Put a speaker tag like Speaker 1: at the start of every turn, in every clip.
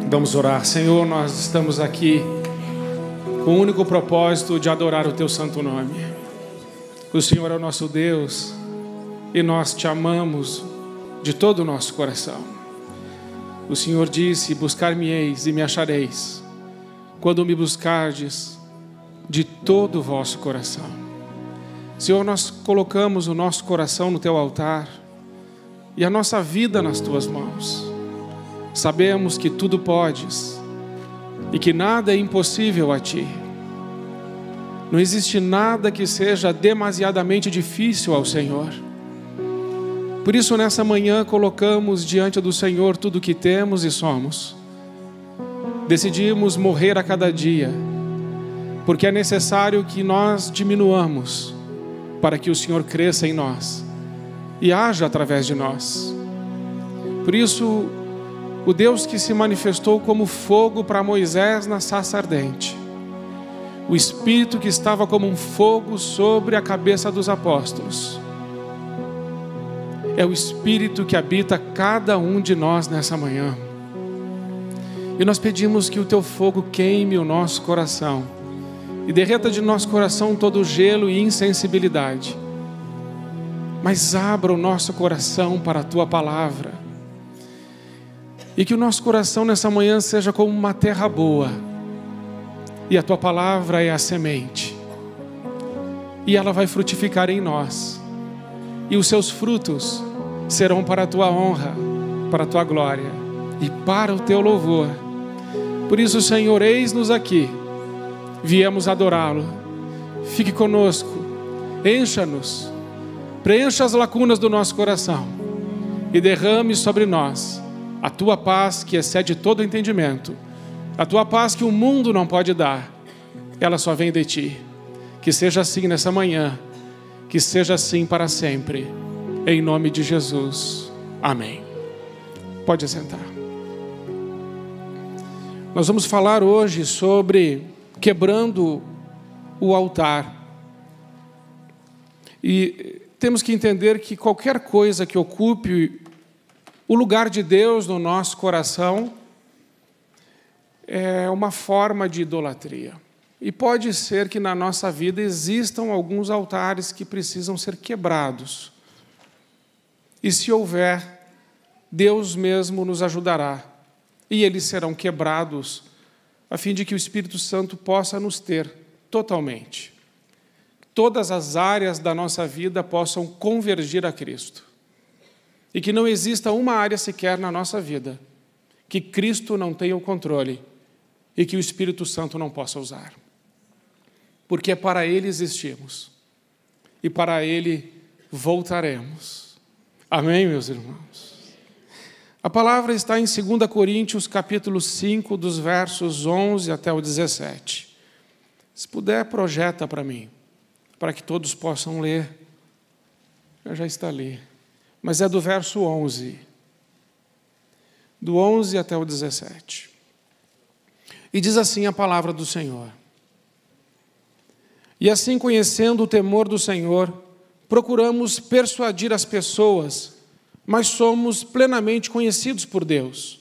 Speaker 1: Vamos orar. Senhor, nós estamos aqui com o único propósito de adorar o Teu santo nome. O Senhor é o nosso Deus e nós Te amamos de todo o nosso coração. O Senhor disse: buscar-me-eis e me achareis, quando me buscardes de todo o vosso coração. Senhor, nós colocamos o nosso coração no Teu altar e a nossa vida nas Tuas mãos. Sabemos que tudo podes e que nada é impossível a Ti. Não existe nada que seja demasiadamente difícil ao Senhor. Por isso, nessa manhã, colocamos diante do Senhor tudo o que temos e somos. Decidimos morrer a cada dia, porque é necessário que nós diminuamos para que o Senhor cresça em nós e haja através de nós. Por isso, o Deus que se manifestou como fogo para Moisés na sarça ardente, o Espírito que estava como um fogo sobre a cabeça dos apóstolos, é o Espírito que habita cada um de nós nessa manhã. E nós pedimos que o Teu fogo queime o nosso coração e derreta de nosso coração todo o gelo e insensibilidade, mas abra o nosso coração para a Tua palavra. E que o nosso coração nessa manhã seja como uma terra boa, e a Tua palavra é a semente, e ela vai frutificar em nós, e os seus frutos serão para a Tua honra, para a Tua glória e para o Teu louvor. Por isso, Senhor, eis-nos aqui, viemos adorá-lo. Fique conosco, encha-nos, preencha as lacunas do nosso coração e derrame sobre nós a Tua paz que excede todo entendimento, a Tua paz que o mundo não pode dar, ela só vem de Ti. Que seja assim nessa manhã, que seja assim para sempre, em nome de Jesus, amém. Pode sentar. Nós vamos falar hoje sobre quebrando o altar. E temos que entender que qualquer coisa que ocupe o lugar de Deus no nosso coração é uma forma de idolatria. E pode ser que na nossa vida existam alguns altares que precisam ser quebrados. E se houver, Deus mesmo nos ajudará. E eles serão quebrados, a fim de que o Espírito Santo possa nos ter totalmente. Todas as áreas da nossa vida possam convergir a Cristo. E que não exista uma área sequer na nossa vida que Cristo não tenha o controle e que o Espírito Santo não possa usar. Porque para Ele existimos e para Ele voltaremos. Amém, meus irmãos? A palavra está em 2 Coríntios, capítulo 5, dos versos 11 até o 17. Se puder, projeta para mim, para que todos possam ler. Já está ali. Mas é do verso 11. Do 11 até o 17. E diz assim a palavra do Senhor: E assim, conhecendo o temor do Senhor, procuramos persuadir as pessoas, mas somos plenamente conhecidos por Deus.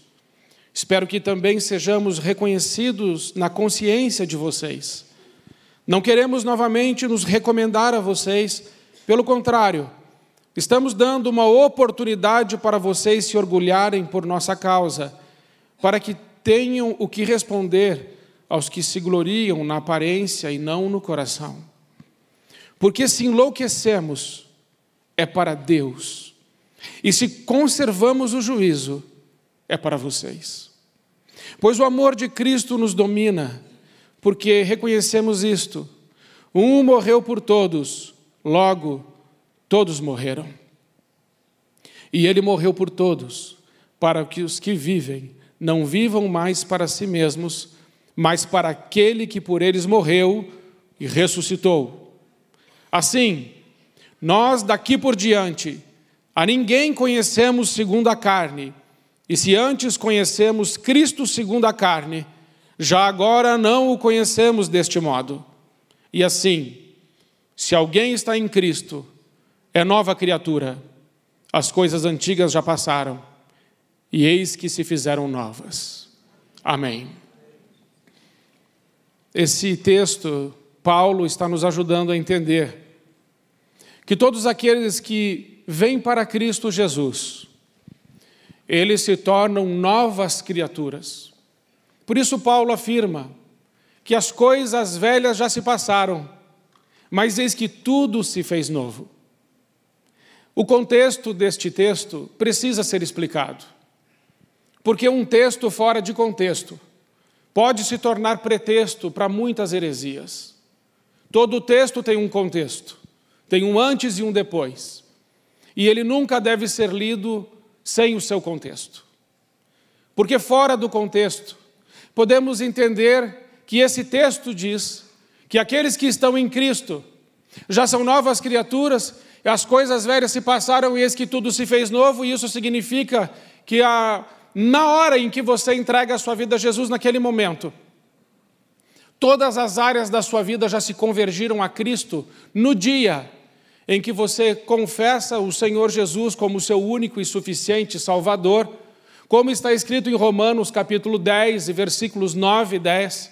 Speaker 1: Espero que também sejamos reconhecidos na consciência de vocês. Não queremos novamente nos recomendar a vocês, pelo contrário, estamos dando uma oportunidade para vocês se orgulharem por nossa causa, para que tenham o que responder aos que se gloriam na aparência e não no coração. Porque se enlouquecemos, é para Deus. E se conservamos o juízo, é para vocês. Pois o amor de Cristo nos domina, porque reconhecemos isto: um morreu por todos, logo todos morreram. E Ele morreu por todos, para que os que vivem não vivam mais para si mesmos, mas para aquele que por eles morreu e ressuscitou. Assim, nós daqui por diante a ninguém conhecemos segundo a carne, e se antes conhecemos Cristo segundo a carne, já agora não o conhecemos deste modo. E assim, se alguém está em Cristo, é nova criatura. As coisas antigas já passaram, e eis que se fizeram novas. Amém. Esse texto, Paulo está nos ajudando a entender que todos aqueles que vêm para Cristo Jesus, eles se tornam novas criaturas. Por isso Paulo afirma que as coisas velhas já se passaram, mas eis que tudo se fez novo. O contexto deste texto precisa ser explicado, porque um texto fora de contexto pode se tornar pretexto para muitas heresias. Todo texto tem um contexto, tem um antes e um depois, e ele nunca deve ser lido sem o seu contexto. Porque fora do contexto, podemos entender que esse texto diz que aqueles que estão em Cristo já são novas criaturas, as coisas velhas se passaram e eis que tudo se fez novo, e isso significa que na hora em que você entrega a sua vida a Jesus, naquele momento, todas as áreas da sua vida já se convergiram a Cristo no dia em que você confessa o Senhor Jesus como seu único e suficiente Salvador, como está escrito em Romanos capítulo 10, versículos 9 e 10,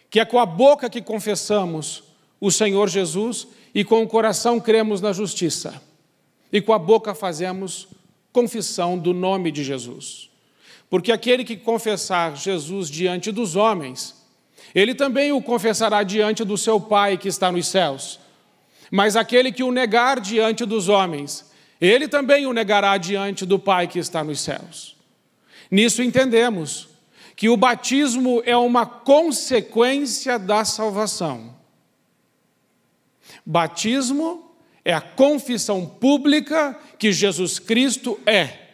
Speaker 1: que é com a boca que confessamos o Senhor Jesus e com o coração cremos na justiça, e com a boca fazemos confissão do nome de Jesus. Porque aquele que confessar Jesus diante dos homens, ele também o confessará diante do seu Pai que está nos céus. Mas aquele que o negar diante dos homens, ele também o negará diante do Pai que está nos céus. Nisso entendemos que o batismo é uma consequência da salvação. Batismo é a confissão pública que Jesus Cristo é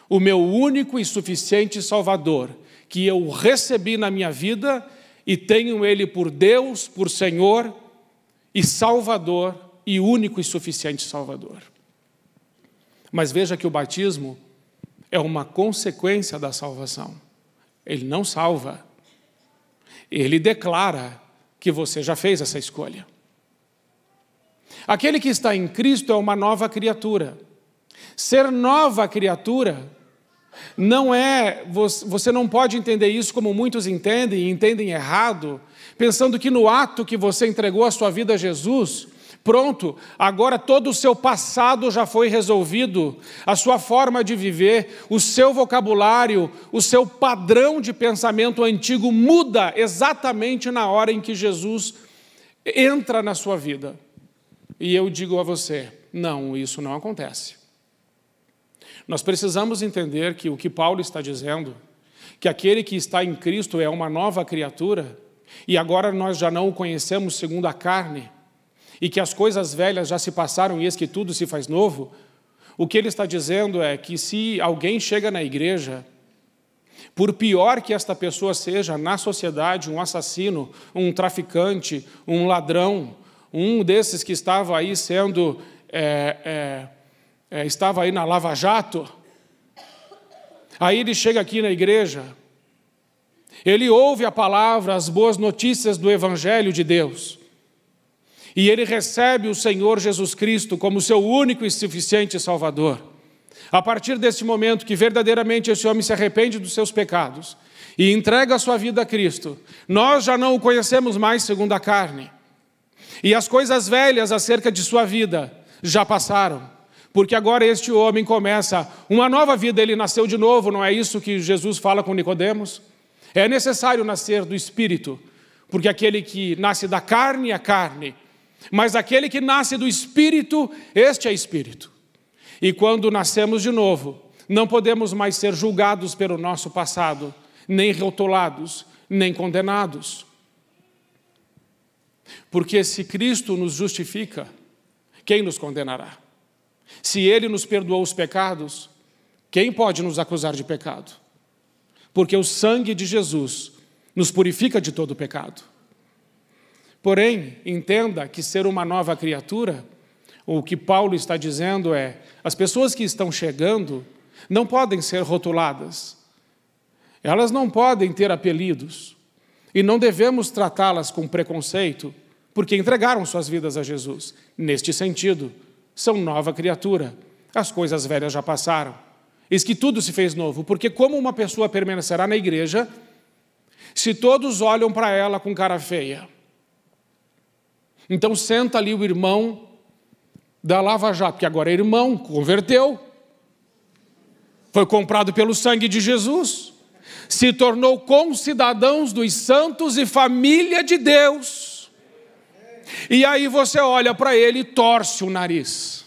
Speaker 1: o meu único e suficiente Salvador, que eu recebi na minha vida e tenho Ele por Deus, por Senhor e Salvador e único e suficiente Salvador. Mas veja que o batismo é uma consequência da salvação. Ele não salva. Ele declara que você já fez essa escolha. Aquele que está em Cristo é uma nova criatura. Ser nova criatura não é, você não pode entender isso como muitos entendem, e entendem errado, pensando que no ato que você entregou a sua vida a Jesus, pronto, agora todo o seu passado já foi resolvido, a sua forma de viver, o seu vocabulário, o seu padrão de pensamento antigo muda exatamente na hora em que Jesus entra na sua vida. E eu digo a você, não, isso não acontece. Nós precisamos entender que o que Paulo está dizendo, que aquele que está em Cristo é uma nova criatura, e agora nós já não o conhecemos segundo a carne, e que as coisas velhas já se passaram e eis que tudo se faz novo, o que ele está dizendo é que se alguém chega na igreja, por pior que esta pessoa seja na sociedade, um assassino, um traficante, um ladrão, um desses que estava aí sendo... estava aí na Lava Jato, aí ele chega aqui na igreja, ele ouve a palavra, as boas notícias do Evangelho de Deus, e ele recebe o Senhor Jesus Cristo como seu único e suficiente Salvador. A partir desse momento que verdadeiramente esse homem se arrepende dos seus pecados e entrega a sua vida a Cristo, nós já não o conhecemos mais segundo a carne, e as coisas velhas acerca de sua vida já passaram. Porque agora este homem começa uma nova vida, ele nasceu de novo, não é isso que Jesus fala com Nicodemos? É necessário nascer do Espírito, porque aquele que nasce da carne é carne, mas aquele que nasce do Espírito, este é Espírito. E quando nascemos de novo, não podemos mais ser julgados pelo nosso passado, nem rotulados, nem condenados. Porque se Cristo nos justifica, quem nos condenará? Se Ele nos perdoou os pecados, quem pode nos acusar de pecado? Porque o sangue de Jesus nos purifica de todo pecado. Porém, entenda que ser uma nova criatura, o que Paulo está dizendo é, as pessoas que estão chegando não podem ser rotuladas. Elas não podem ter apelidos. E não devemos tratá-las com preconceito, porque entregaram suas vidas a Jesus. Neste sentido, são nova criatura. As coisas velhas já passaram. Eis que tudo se fez novo, porque como uma pessoa permanecerá na igreja se todos olham para ela com cara feia? Então senta ali o irmão da Lava Jato, que agora é irmão, converteu, foi comprado pelo sangue de Jesus, se tornou concidadãos dos santos e família de Deus. E aí você olha para ele e torce o nariz.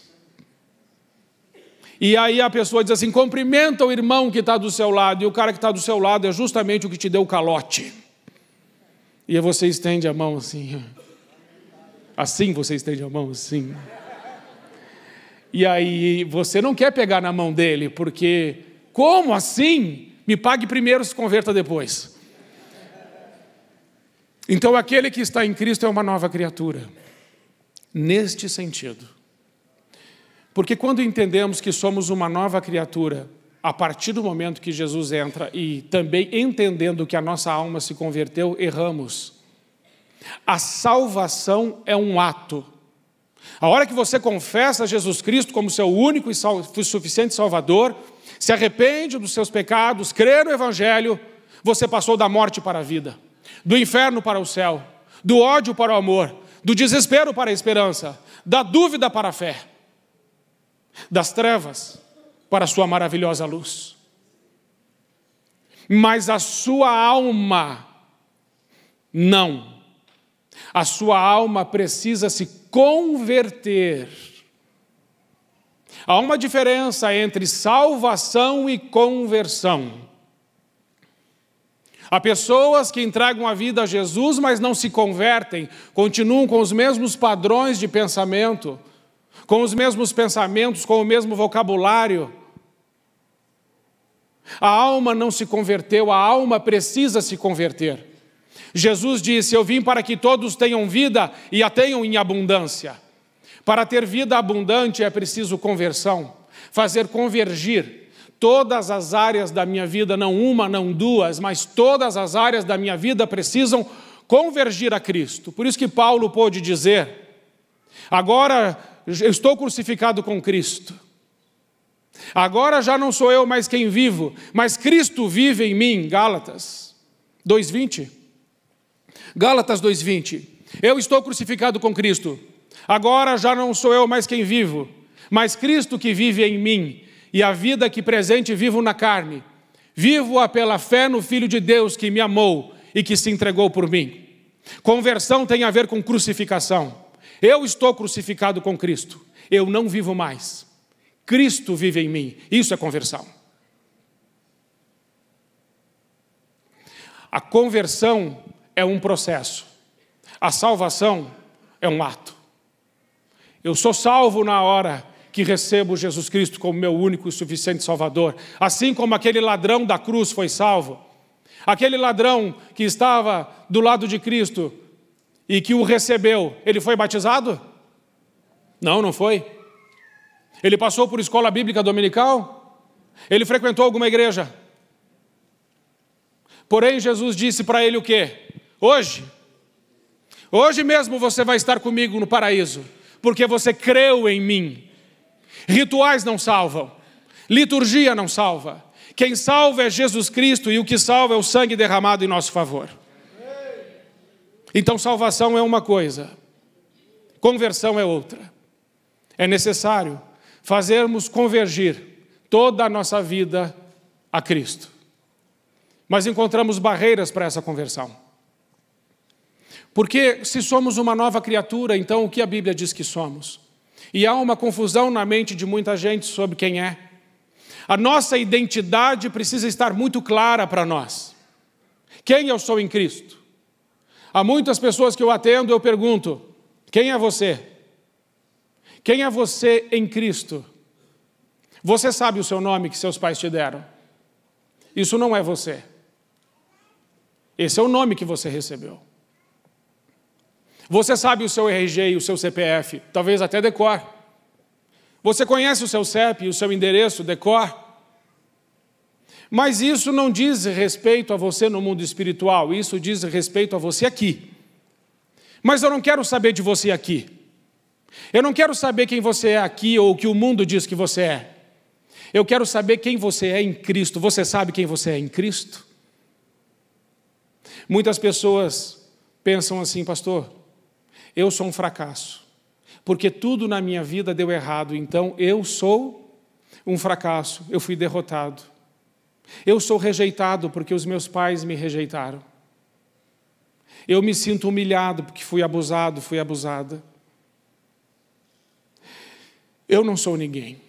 Speaker 1: E aí a pessoa diz assim, cumprimenta o irmão que está do seu lado, e o cara que está do seu lado é justamente o que te deu o calote. E aí você estende a mão assim, assim você estende a mão assim. E aí você não quer pegar na mão dele, porque, como assim? Me pague primeiro, se converta depois. Então aquele que está em Cristo é uma nova criatura, neste sentido. Porque quando entendemos que somos uma nova criatura, a partir do momento que Jesus entra e também entendendo que a nossa alma se converteu, erramos. A salvação é um ato. A hora que você confessa Jesus Cristo como seu único e suficiente Salvador, se arrepende dos seus pecados, crê no Evangelho, você passou da morte para a vida, do inferno para o céu, do ódio para o amor, do desespero para a esperança, da dúvida para a fé, das trevas para a sua maravilhosa luz. Mas a sua alma, não. A sua alma precisa se converter. Há uma diferença entre salvação e conversão. Há pessoas que entregam a vida a Jesus, mas não se convertem, continuam com os mesmos padrões de pensamento, com os mesmos pensamentos, com o mesmo vocabulário. A alma não se converteu, a alma precisa se converter. Jesus disse, eu vim para que todos tenham vida e a tenham em abundância. Para ter vida abundante é preciso conversão, fazer convergir todas as áreas da minha vida, não uma, não duas, mas todas as áreas da minha vida precisam convergir a Cristo. Por isso que Paulo pôde dizer, agora eu estou crucificado com Cristo. Agora já não sou eu mais quem vivo, mas Cristo vive em mim. Gálatas 2:20. Gálatas 2:20. Eu estou crucificado com Cristo. Agora já não sou eu mais quem vivo, mas Cristo que vive em mim. E a vida que presente vivo na carne, vivo-a pela fé no Filho de Deus que me amou e que se entregou por mim. Conversão tem a ver com crucificação. Eu estou crucificado com Cristo. Eu não vivo mais. Cristo vive em mim. Isso é conversão. A conversão é um processo. A salvação é um ato. Eu sou salvo na hora que recebo Jesus Cristo como meu único e suficiente Salvador. Assim como aquele ladrão da cruz foi salvo. Aquele ladrão que estava do lado de Cristo e que o recebeu, ele foi batizado? Não, não foi. Ele passou por escola bíblica dominical? Ele frequentou alguma igreja? Porém, Jesus disse para ele o quê? Hoje mesmo você vai estar comigo no paraíso, porque você creu em mim. Rituais não salvam, liturgia não salva. Quem salva é Jesus Cristo e o que salva é o sangue derramado em nosso favor. Então salvação é uma coisa, conversão é outra. É necessário fazermos convergir toda a nossa vida a Cristo. Mas encontramos barreiras para essa conversão. Porque se somos uma nova criatura, então o que a Bíblia diz que somos? E há uma confusão na mente de muita gente sobre quem é. A nossa identidade precisa estar muito clara para nós. Quem eu sou em Cristo? Há muitas pessoas que eu atendo, eu pergunto, quem é você? Quem é você em Cristo? Você sabe o seu nome que seus pais te deram? Isso não é você. Esse é o nome que você recebeu. Você sabe o seu RG e o seu CPF, talvez até de cor. Você conhece o seu CEP e o seu endereço de cor. Mas isso não diz respeito a você no mundo espiritual, isso diz respeito a você aqui. Mas eu não quero saber de você aqui. Eu não quero saber quem você é aqui ou o que o mundo diz que você é. Eu quero saber quem você é em Cristo. Você sabe quem você é em Cristo? Muitas pessoas pensam assim: pastor, eu sou um fracasso, porque tudo na minha vida deu errado, então eu sou um fracasso, eu fui derrotado. Eu sou rejeitado porque os meus pais me rejeitaram. Eu me sinto humilhado porque fui abusado, fui abusada. Eu não sou ninguém.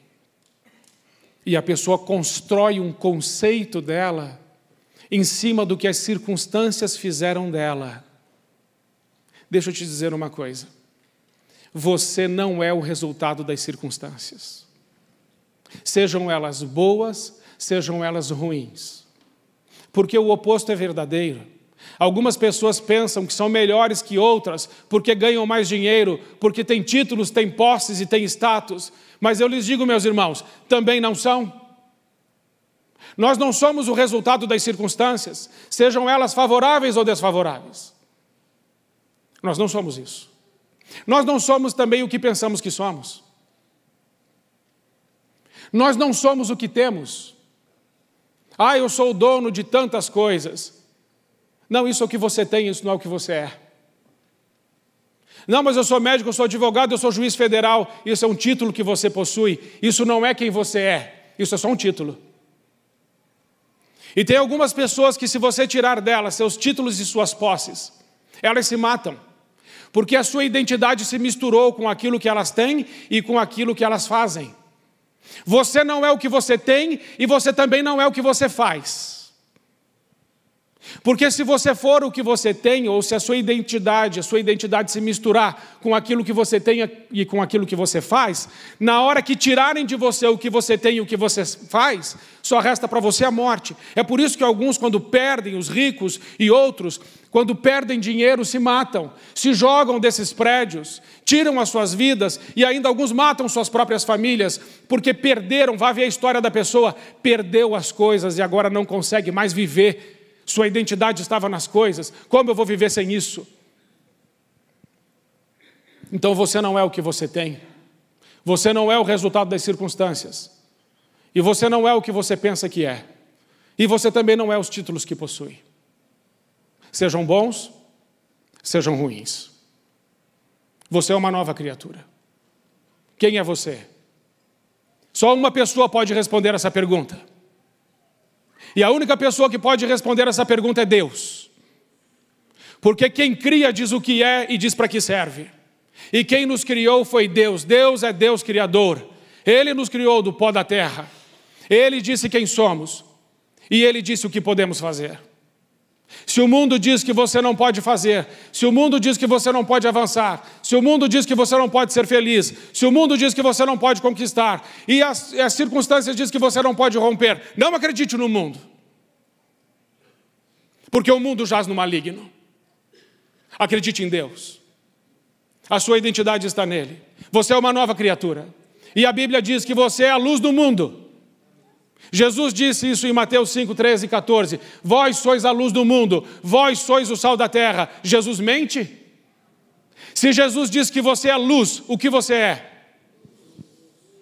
Speaker 1: E a pessoa constrói um conceito dela em cima do que as circunstâncias fizeram dela. Deixa eu te dizer uma coisa. Você não é o resultado das circunstâncias. Sejam elas boas, sejam elas ruins. Porque o oposto é verdadeiro. Algumas pessoas pensam que são melhores que outras porque ganham mais dinheiro, porque têm títulos, têm posses e têm status. Mas eu lhes digo, meus irmãos, também não são. Nós não somos o resultado das circunstâncias, sejam elas favoráveis ou desfavoráveis. Nós não somos isso. Nós não somos também o que pensamos que somos. Nós não somos o que temos. Ah, eu sou o dono de tantas coisas. Não, isso é o que você tem, isso não é o que você é. Não, mas eu sou médico, eu sou advogado, eu sou juiz federal. Isso é um título que você possui. Isso não é quem você é. Isso é só um título. E tem algumas pessoas que, se você tirar delas seus títulos e suas posses, elas se matam. Porque a sua identidade se misturou com aquilo que elas têm e com aquilo que elas fazem. Você não é o que você tem e você também não é o que você faz. Porque se você for o que você tem, ou se a sua identidade se misturar com aquilo que você tem e com aquilo que você faz, na hora que tirarem de você o que você tem e o que você faz, só resta para você a morte. É por isso que alguns, quando perdem, os ricos e outros, quando perdem dinheiro, se matam, se jogam desses prédios, tiram as suas vidas e ainda alguns matam suas próprias famílias, porque perderam, vá ver a história da pessoa, perdeu as coisas e agora não consegue mais viver. Sua identidade estava nas coisas. Como eu vou viver sem isso? Então você não é o que você tem. Você não é o resultado das circunstâncias. E você não é o que você pensa que é. E você também não é os títulos que possui. Sejam bons, sejam ruins. Você é uma nova criatura. Quem é você? Só uma pessoa pode responder essa pergunta. E a única pessoa que pode responder essa pergunta é Deus. Porque quem cria diz o que é e diz para que serve. E quem nos criou foi Deus. Deus é Deus criador. Ele nos criou do pó da terra. Ele disse quem somos. E Ele disse o que podemos fazer. Se o mundo diz que você não pode fazer, se o mundo diz que você não pode avançar, se o mundo diz que você não pode ser feliz, se o mundo diz que você não pode conquistar, e as circunstâncias dizem que você não pode romper, não acredite no mundo. Porque o mundo jaz no maligno. Acredite em Deus. A sua identidade está nele. Você é uma nova criatura. E a Bíblia diz que você é a luz do mundo. Jesus disse isso em Mateus 5, 13 e 14. Vós sois a luz do mundo, vós sois o sal da terra. Jesus mente? Se Jesus diz que você é luz, o que você é?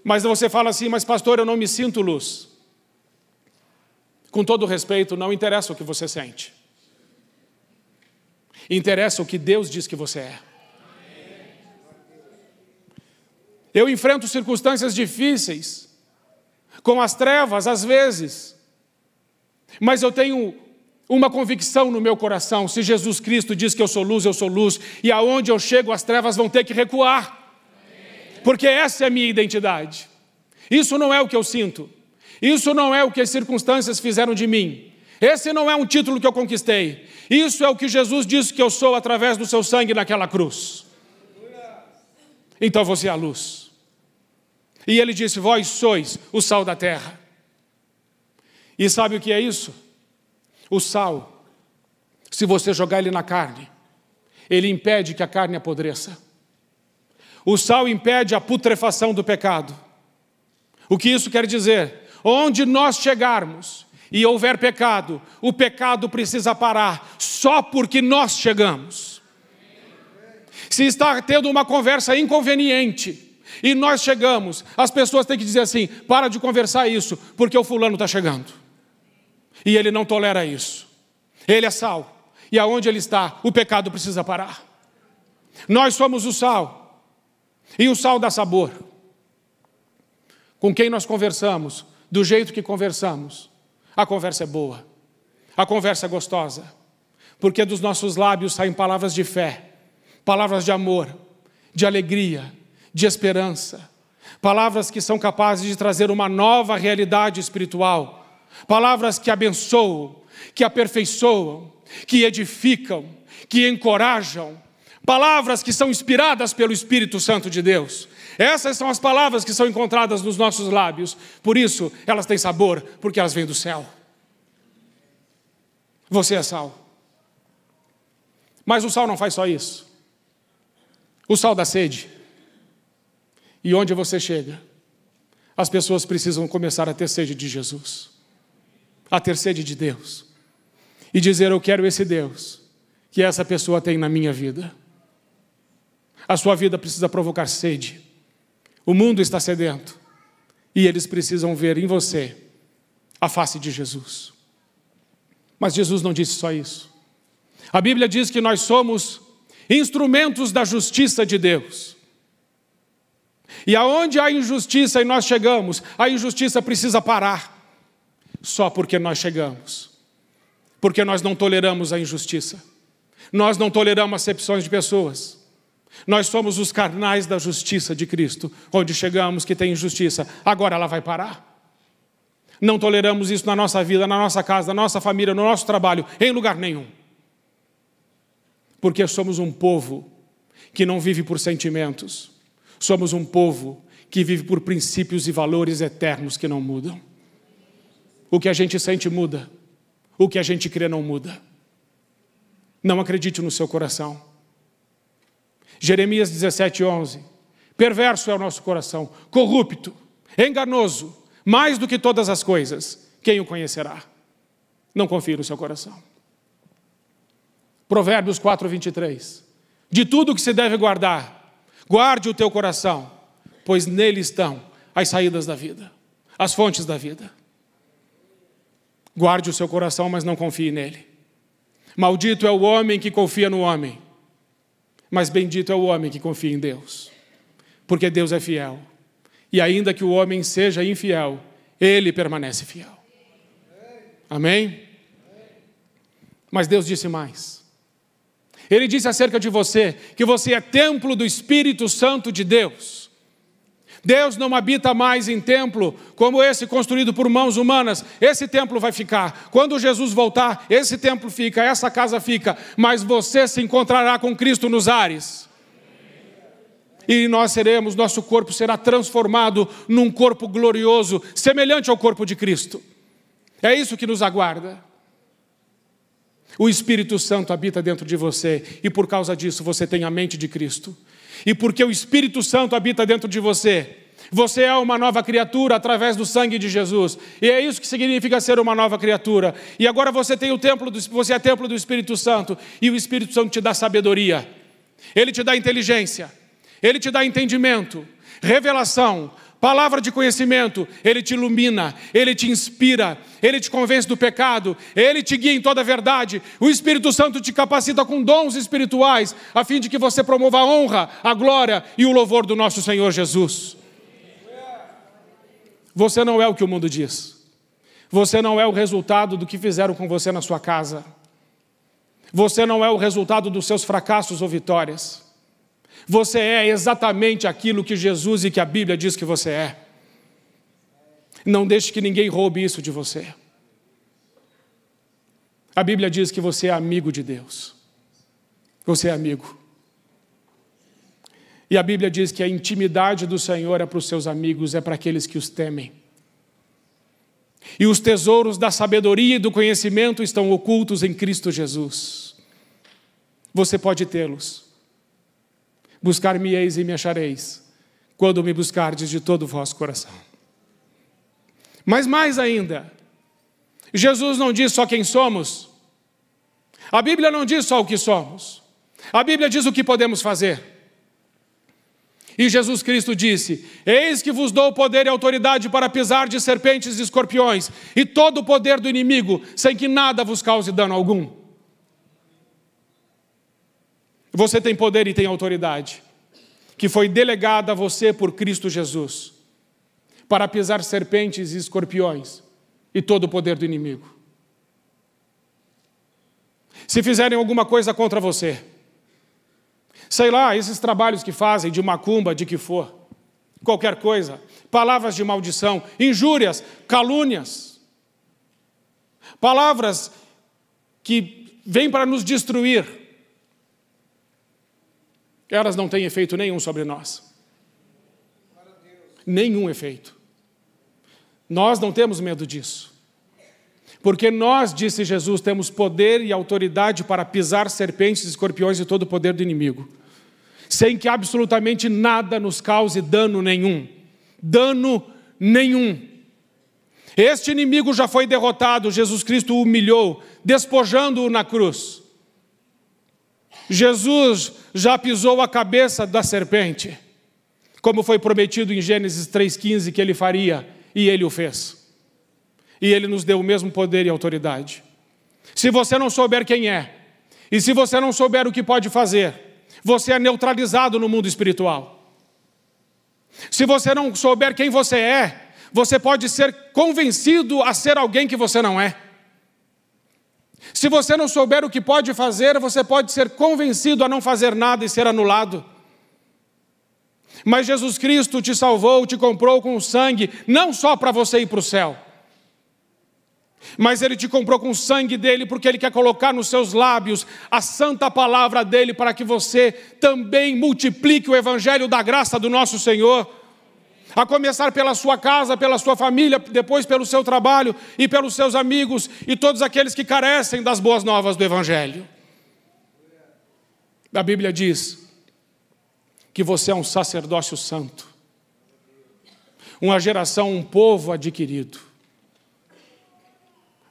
Speaker 1: Mas você fala assim, mas pastor, eu não me sinto luz. Com todo respeito, não interessa o que você sente. Interessa o que Deus diz que você é. Eu enfrento circunstâncias difíceis, com as trevas, às vezes. Mas eu tenho uma convicção no meu coração. Se Jesus Cristo diz que eu sou luz, e aonde eu chego, as trevas vão ter que recuar. Porque essa é a minha identidade. Isso não é o que eu sinto. Isso não é o que as circunstâncias fizeram de mim. Esse não é um título que eu conquistei. Isso é o que Jesus disse que eu sou através do seu sangue naquela cruz. Então você é a luz. E ele disse, vós sois o sal da terra. E sabe o que é isso? O sal, se você jogar ele na carne, ele impede que a carne apodreça. O sal impede a putrefação do pecado. O que isso quer dizer? Onde nós chegarmos e houver pecado, o pecado precisa parar, só porque nós chegamos. Se está tendo uma conversa inconveniente, e nós chegamos, as pessoas têm que dizer assim, para de conversar isso, porque o fulano está chegando. E ele não tolera isso. Ele é sal. E aonde ele está, o pecado precisa parar. Nós somos o sal. E o sal dá sabor. Com quem nós conversamos, do jeito que conversamos, a conversa é boa. A conversa é gostosa. Porque dos nossos lábios saem palavras de fé, palavras de amor, de alegria, de esperança. Palavras que são capazes de trazer uma nova realidade espiritual. Palavras que abençoam, que aperfeiçoam, que edificam, que encorajam. Palavras que são inspiradas pelo Espírito Santo de Deus. Essas são as palavras que são encontradas nos nossos lábios. Por isso, elas têm sabor, porque elas vêm do céu. Você é sal. Mas o sal não faz só isso. O sal dá sede. E onde você chega, as pessoas precisam começar a ter sede de Jesus. A ter sede de Deus. E dizer, eu quero esse Deus que essa pessoa tem na minha vida. A sua vida precisa provocar sede. O mundo está sedento. E eles precisam ver em você a face de Jesus. Mas Jesus não disse só isso. A Bíblia diz que nós somos instrumentos da justiça de Deus. E aonde há injustiça e nós chegamos, a injustiça precisa parar. Só porque nós chegamos. Porque nós não toleramos a injustiça. Nós não toleramos acepções de pessoas. Nós somos os carnais da justiça de Cristo. Onde chegamos que tem injustiça, agora ela vai parar. Não toleramos isso na nossa vida, na nossa casa, na nossa família, no nosso trabalho, em lugar nenhum. Porque somos um povo que não vive por sentimentos. Somos um povo que vive por princípios e valores eternos que não mudam. O que a gente sente muda. O que a gente crê não muda. Não acredite no seu coração. Jeremias 17:11. Perverso é o nosso coração, corrupto, enganoso, mais do que todas as coisas. Quem o conhecerá? Não confie no seu coração. Provérbios 4:23. De tudo que se deve guardar, guarde o teu coração, pois nele estão as saídas da vida, as fontes da vida. Guarde o seu coração, mas não confie nele. Maldito é o homem que confia no homem, mas bendito é o homem que confia em Deus, porque Deus é fiel. E ainda que o homem seja infiel, ele permanece fiel. Amém? Mas Deus disse mais. Ele disse acerca de você, que você é templo do Espírito Santo de Deus. Deus não habita mais em templo como esse construído por mãos humanas. Esse templo vai ficar. Quando Jesus voltar, esse templo fica, essa casa fica. Mas você se encontrará com Cristo nos ares. E nosso corpo será transformado num corpo glorioso, semelhante ao corpo de Cristo. É isso que nos aguarda. O Espírito Santo habita dentro de você e por causa disso você tem a mente de Cristo. E porque o Espírito Santo habita dentro de você, você é uma nova criatura através do sangue de Jesus. E é isso que significa ser uma nova criatura. E agora você é templo do Espírito Santo e o Espírito Santo te dá sabedoria. Ele te dá inteligência. Ele te dá entendimento, revelação, palavra de conhecimento. Ele te ilumina, Ele te inspira, Ele te convence do pecado, Ele te guia em toda a verdade. O Espírito Santo te capacita com dons espirituais, a fim de que você promova a honra, a glória e o louvor do nosso Senhor Jesus. Você não é o que o mundo diz. Você não é o resultado do que fizeram com você na sua casa. Você não é o resultado dos seus fracassos ou vitórias. Você é exatamente aquilo que Jesus e que a Bíblia diz que você é. Não deixe que ninguém roube isso de você. A Bíblia diz que você é amigo de Deus. Você é amigo. E a Bíblia diz que a intimidade do Senhor é para os seus amigos, é para aqueles que os temem. E os tesouros da sabedoria e do conhecimento estão ocultos em Cristo Jesus. Você pode tê-los. Buscar-me-eis e me achareis, quando me buscardes de todo o vosso coração. Mas mais ainda, Jesus não diz só quem somos. A Bíblia não diz só o que somos. A Bíblia diz o que podemos fazer. E Jesus Cristo disse, eis que vos dou poder e autoridade para pisar de serpentes e escorpiões, e todo o poder do inimigo, sem que nada vos cause dano algum. Você tem poder e tem autoridade, que foi delegada a você por Cristo Jesus, para pisar serpentes e escorpiões e todo o poder do inimigo. Se fizerem alguma coisa contra você, sei lá, esses trabalhos que fazem de macumba, de que for, qualquer coisa, palavras de maldição, injúrias, calúnias, palavras que vêm para nos destruir, elas não têm efeito nenhum sobre nós. Nenhum efeito. Nós não temos medo disso. Porque nós, disse Jesus, temos poder e autoridade para pisar serpentes, escorpiões e todo o poder do inimigo, sem que absolutamente nada nos cause dano nenhum. Dano nenhum. Este inimigo já foi derrotado, Jesus Cristo o humilhou, despojando-o na cruz. Jesus já pisou a cabeça da serpente, como foi prometido em Gênesis 3,15 que ele faria, e ele o fez. E ele nos deu o mesmo poder e autoridade. Se você não souber quem é, e se você não souber o que pode fazer, você é neutralizado no mundo espiritual. Se você não souber quem você é, você pode ser convencido a ser alguém que você não é. Se você não souber o que pode fazer, você pode ser convencido a não fazer nada e ser anulado. Mas Jesus Cristo te salvou, te comprou com sangue, não só para você ir para o céu, mas Ele te comprou com o sangue dEle, porque Ele quer colocar nos seus lábios a santa palavra dEle, para que você também multiplique o evangelho da graça do nosso Senhor, a começar pela sua casa, pela sua família, depois pelo seu trabalho e pelos seus amigos e todos aqueles que carecem das boas novas do evangelho. A Bíblia diz que você é um sacerdócio santo, uma geração, um povo adquirido.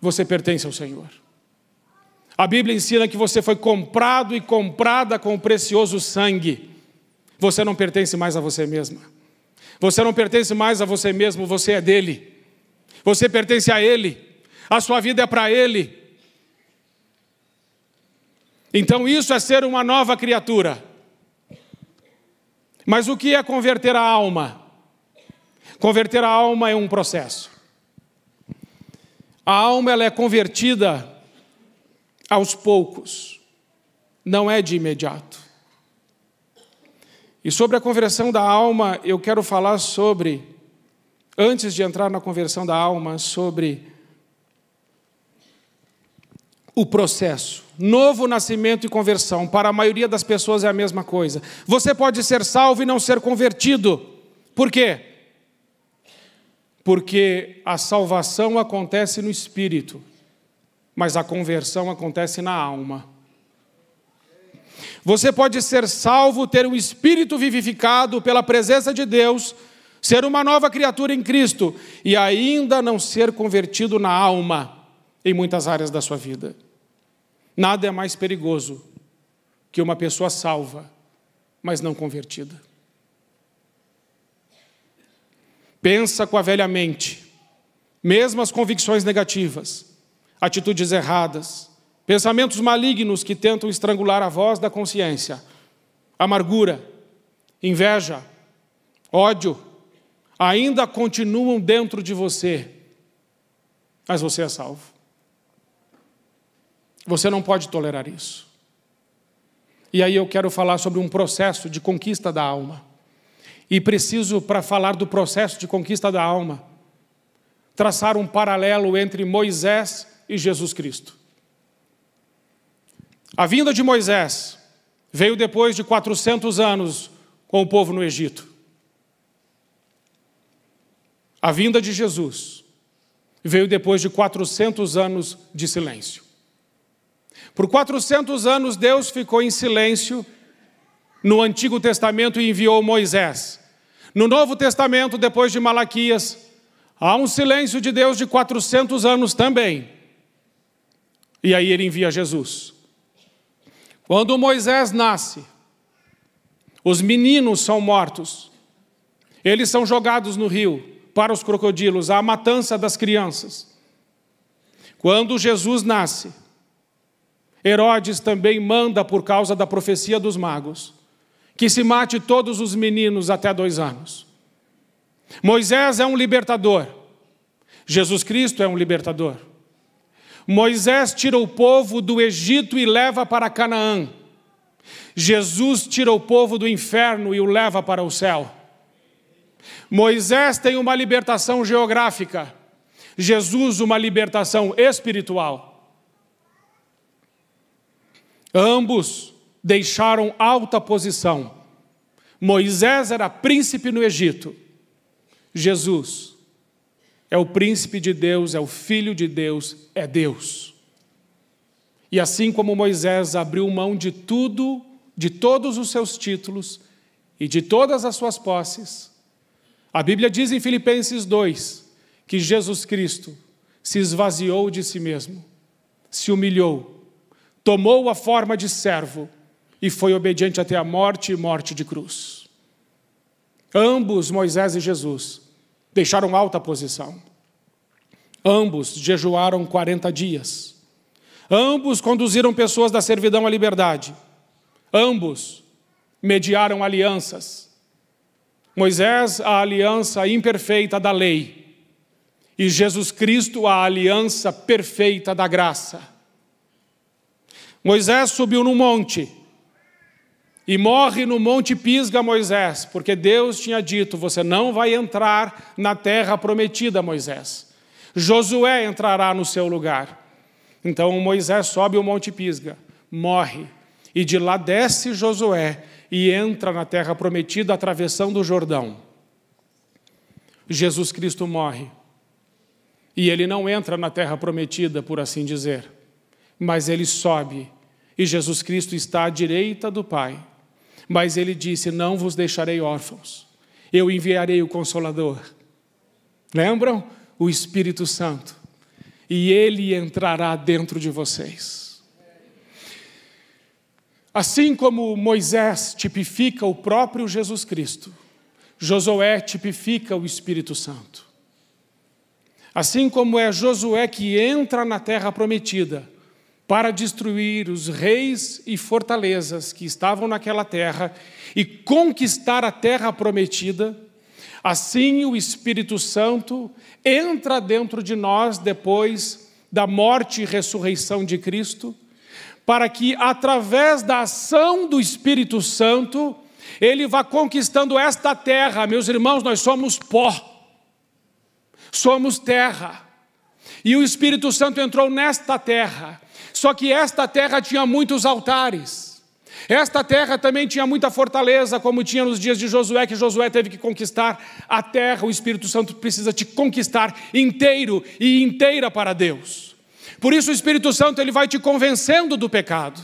Speaker 1: Você pertence ao Senhor. A Bíblia ensina que você foi comprado e comprada com o precioso sangue. Você não pertence mais a você mesma. Você não pertence mais a você mesmo, você é dele. Você pertence a Ele. A sua vida é para Ele. Então isso é ser uma nova criatura. Mas o que é converter a alma? Converter a alma é um processo. A alma ela é convertida aos poucos, não é de imediato. E sobre a conversão da alma, eu quero falar sobre, antes de entrar na conversão da alma, sobre o processo. Novo nascimento e conversão, para a maioria das pessoas é a mesma coisa. Você pode ser salvo e não ser convertido. Por quê? Porque a salvação acontece no espírito, mas a conversão acontece na alma. Você pode ser salvo, ter um espírito vivificado pela presença de Deus, ser uma nova criatura em Cristo e ainda não ser convertido na alma em muitas áreas da sua vida. Nada é mais perigoso que uma pessoa salva, mas não convertida. Pensa com a velha mente, mesmas convicções negativas, atitudes erradas, pensamentos malignos que tentam estrangular a voz da consciência, amargura, inveja, ódio, ainda continuam dentro de você, mas você é salvo. Você não pode tolerar isso. E aí eu quero falar sobre um processo de conquista da alma. E preciso, para falar do processo de conquista da alma, traçar um paralelo entre Moisés e Jesus Cristo. A vinda de Moisés veio depois de 400 anos com o povo no Egito. A vinda de Jesus veio depois de 400 anos de silêncio. Por 400 anos Deus ficou em silêncio no Antigo Testamento e enviou Moisés. No Novo Testamento, depois de Malaquias, há um silêncio de Deus de 400 anos também. E aí ele envia Jesus. Quando Moisés nasce, os meninos são mortos. Eles são jogados no rio para os crocodilos, a matança das crianças. Quando Jesus nasce, Herodes também manda, por causa da profecia dos magos, que se mate todos os meninos até 2 anos. Moisés é um libertador. Jesus Cristo é um libertador. Moisés tira o povo do Egito e leva para Canaã. Jesus tira o povo do inferno e o leva para o céu. Moisés tem uma libertação geográfica. Jesus, uma libertação espiritual. Ambos deixaram alta posição. Moisés era príncipe no Egito. Jesus é o príncipe de Deus, é o filho de Deus, é Deus. E assim como Moisés abriu mão de tudo, de todos os seus títulos e de todas as suas posses, a Bíblia diz em Filipenses 2 que Jesus Cristo se esvaziou de si mesmo, se humilhou, tomou a forma de servo e foi obediente até a morte e morte de cruz. Ambos, Moisés e Jesus, deixaram alta posição. Ambos jejuaram 40 dias. Ambos conduziram pessoas da servidão à liberdade. Ambos mediaram alianças. Moisés, a aliança imperfeita da lei. E Jesus Cristo, a aliança perfeita da graça. Moisés subiu no monte. E morre no Monte Pisga Moisés, porque Deus tinha dito, você não vai entrar na terra prometida, Moisés. Josué entrará no seu lugar. Então Moisés sobe o Monte Pisga, morre, e de lá desce Josué e entra na terra prometida, atravessando o Jordão. Jesus Cristo morre, e ele não entra na terra prometida, por assim dizer, mas ele sobe, e Jesus Cristo está à direita do Pai. Mas ele disse, não vos deixarei órfãos, eu enviarei o Consolador. Lembram? O Espírito Santo. E ele entrará dentro de vocês. Assim como Moisés tipifica o próprio Jesus Cristo, Josué tipifica o Espírito Santo. Assim como é Josué que entra na terra prometida, para destruir os reis e fortalezas que estavam naquela terra e conquistar a terra prometida, assim o Espírito Santo entra dentro de nós depois da morte e ressurreição de Cristo, para que através da ação do Espírito Santo, ele vá conquistando esta terra. Meus irmãos, nós somos pó, somos terra, e o Espírito Santo entrou nesta terra. Só que esta terra tinha muitos altares. Esta terra também tinha muita fortaleza, como tinha nos dias de Josué, que Josué teve que conquistar a terra. O Espírito Santo precisa te conquistar inteiro e inteira para Deus. Por isso o Espírito Santo ele vai te convencendo do pecado.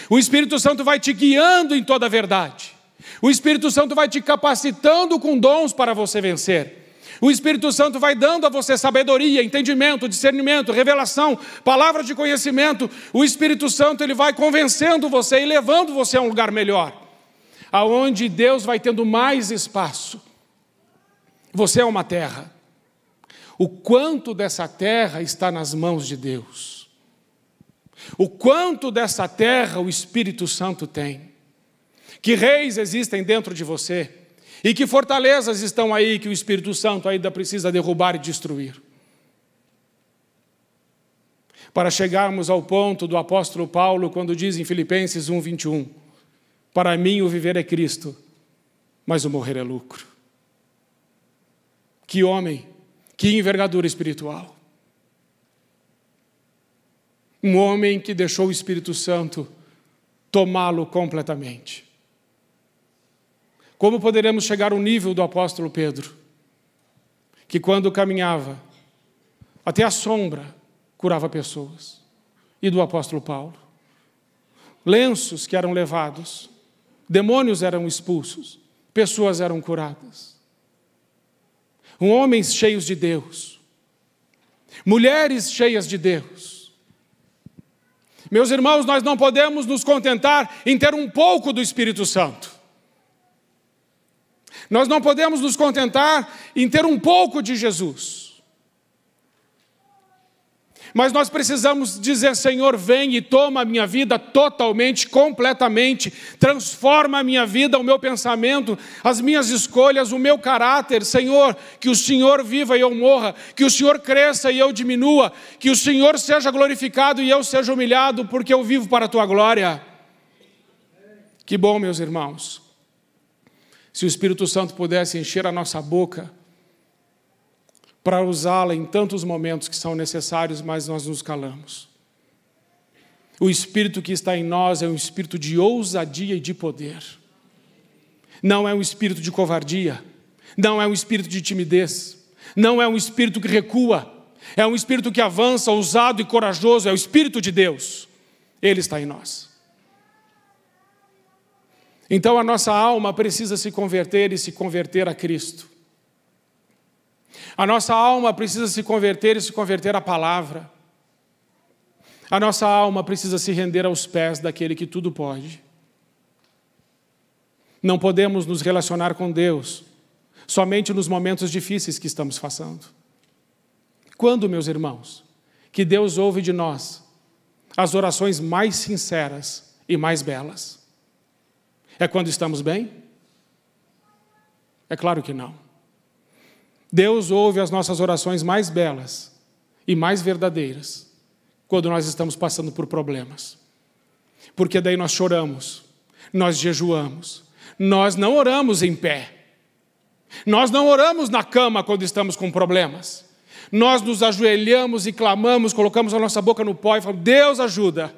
Speaker 1: O Espírito Santo vai te guiando em toda a verdade. O Espírito Santo vai te capacitando com dons para você vencer. O Espírito Santo vai dando a você sabedoria, entendimento, discernimento, revelação, palavra de conhecimento. O Espírito Santo ele vai convencendo você e levando você a um lugar melhor, aonde Deus vai tendo mais espaço. Você é uma terra. O quanto dessa terra está nas mãos de Deus? O quanto dessa terra o Espírito Santo tem? Que reis existem dentro de você? E que fortalezas estão aí que o Espírito Santo ainda precisa derrubar e destruir? Para chegarmos ao ponto do apóstolo Paulo, quando diz em Filipenses 1:21, para mim o viver é Cristo, mas o morrer é lucro. Que homem, que envergadura espiritual. Um homem que deixou o Espírito Santo tomá-lo completamente. Como poderemos chegar ao nível do apóstolo Pedro, que quando caminhava, até a sombra curava pessoas, e do apóstolo Paulo? Lenços que eram levados, demônios eram expulsos, pessoas eram curadas. Homens cheios de Deus, mulheres cheias de Deus. Meus irmãos, nós não podemos nos contentar em ter um pouco do Espírito Santo. Nós não podemos nos contentar em ter um pouco de Jesus. Mas nós precisamos dizer: Senhor, vem e toma a minha vida totalmente, completamente. Transforma a minha vida, o meu pensamento, as minhas escolhas, o meu caráter. Senhor, que o Senhor viva e eu morra. Que o Senhor cresça e eu diminua. Que o Senhor seja glorificado e eu seja humilhado, porque eu vivo para a tua glória. Que bom, meus irmãos, se o Espírito Santo pudesse encher a nossa boca para usá-la em tantos momentos que são necessários, mas nós nos calamos. O Espírito que está em nós é um espírito de ousadia e de poder. Não é um espírito de covardia, não é um espírito de timidez, não é um espírito que recua, é um espírito que avança, ousado e corajoso, é o Espírito de Deus. Ele está em nós. Então a nossa alma precisa se converter e se converter a Cristo. A nossa alma precisa se converter e se converter à palavra. A nossa alma precisa se render aos pés daquele que tudo pode. Não podemos nos relacionar com Deus somente nos momentos difíceis que estamos passando. Quando, meus irmãos, que Deus ouve de nós as orações mais sinceras e mais belas? É quando estamos bem? É claro que não. Deus ouve as nossas orações mais belas e mais verdadeiras quando nós estamos passando por problemas. Porque daí nós choramos, nós jejuamos, nós não oramos em pé. Nós não oramos na cama quando estamos com problemas. Nós nos ajoelhamos e clamamos, colocamos a nossa boca no pó e falamos: Deus, ajuda,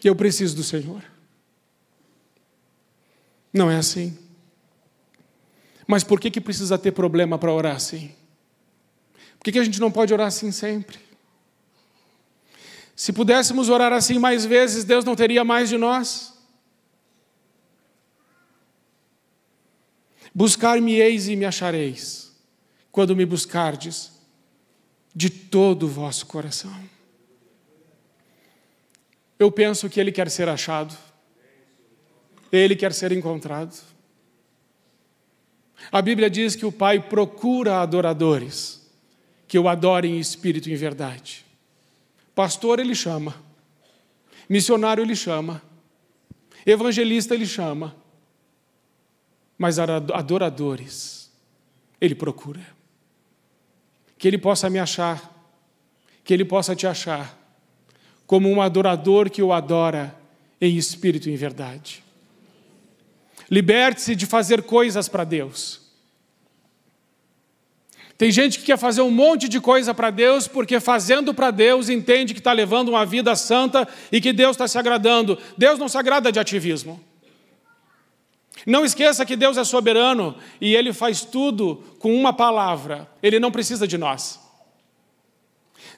Speaker 1: eu preciso do Senhor. Não é assim. Mas por que precisa ter problema para orar assim? Por que a gente não pode orar assim sempre? Se pudéssemos orar assim mais vezes, Deus não teria mais de nós. Buscar-me-eis e me achareis, quando me buscardes de todo o vosso coração. Eu penso que Ele quer ser achado. Ele quer ser encontrado. A Bíblia diz que o Pai procura adoradores que o adorem em espírito e em verdade. Pastor Ele chama, missionário Ele chama, evangelista Ele chama, mas adoradores Ele procura. Que Ele possa me achar, que Ele possa te achar, como um adorador que o adora em espírito e em verdade. Liberte-se de fazer coisas para Deus. Tem gente que quer fazer um monte de coisa para Deus, porque fazendo para Deus entende que está levando uma vida santa e que Deus está se agradando. Deus não se agrada de ativismo. Não esqueça que Deus é soberano e Ele faz tudo com uma palavra. Ele não precisa de nós.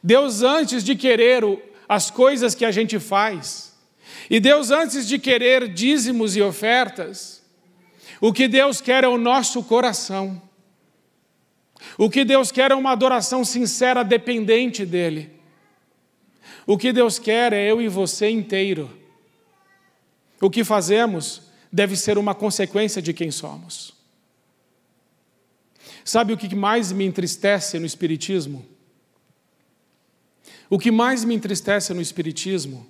Speaker 1: Deus, antes de querer as coisas que a gente faz, e Deus, antes de querer dízimos e ofertas, o que Deus quer é o nosso coração. O que Deus quer é uma adoração sincera, dependente dEle. O que Deus quer é eu e você inteiro. O que fazemos deve ser uma consequência de quem somos. Sabe o que mais me entristece no Espiritismo? O que mais me entristece no Espiritismo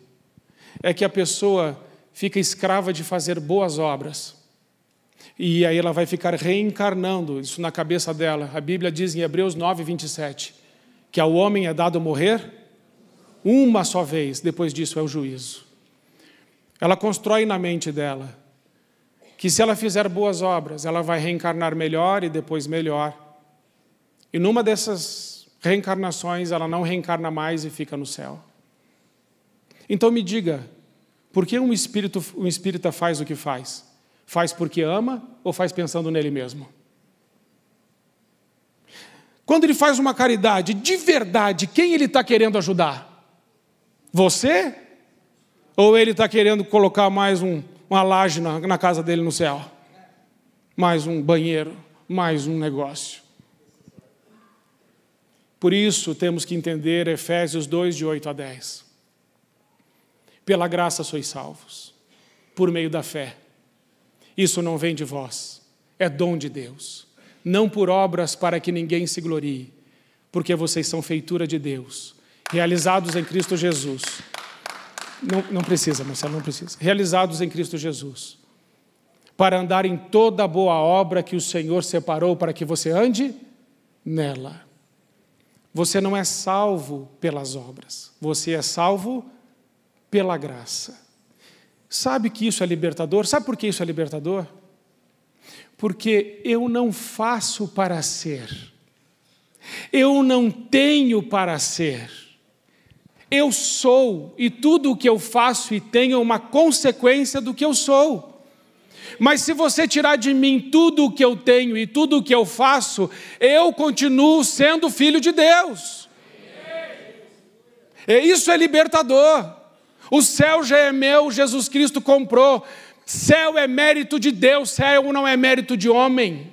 Speaker 1: é que a pessoa fica escrava de fazer boas obras. E aí ela vai ficar reencarnando isso na cabeça dela. A Bíblia diz em Hebreus 9, 27, que ao homem é dado morrer uma só vez, depois disso é o juízo. Ela constrói na mente dela que se ela fizer boas obras, ela vai reencarnar melhor e depois melhor. E numa dessas reencarnações, ela não reencarna mais e fica no céu. Então me diga, por que um espírita faz o que faz? Faz porque ama ou faz pensando nele mesmo? Quando ele faz uma caridade, de verdade, quem ele está querendo ajudar? Você? Ou ele está querendo colocar mais uma laje na casa dele no céu? Mais um banheiro, mais um negócio. Por isso temos que entender Efésios 2, de 8 a 10. Pela graça sois salvos, por meio da fé. Isso não vem de vós, é dom de Deus. Não por obras para que ninguém se glorie, porque vocês são feitura de Deus, Realizados em Cristo Jesus. Não precisa, Marcelo, não precisa. Realizados em Cristo Jesus. Para andar em toda a boa obra que o Senhor separou para que você ande nela. Você não é salvo pelas obras. Você é salvo pela graça. Sabe que isso é libertador? Sabe por que isso é libertador? Porque eu não faço para ser. Eu não tenho para ser. Eu sou, e tudo o que eu faço e tenho é uma consequência do que eu sou. Mas se você tirar de mim tudo o que eu tenho e tudo o que eu faço, eu continuo sendo filho de Deus. E isso é libertador. O céu já é meu, Jesus Cristo comprou. Céu é mérito de Deus, céu não é mérito de homem.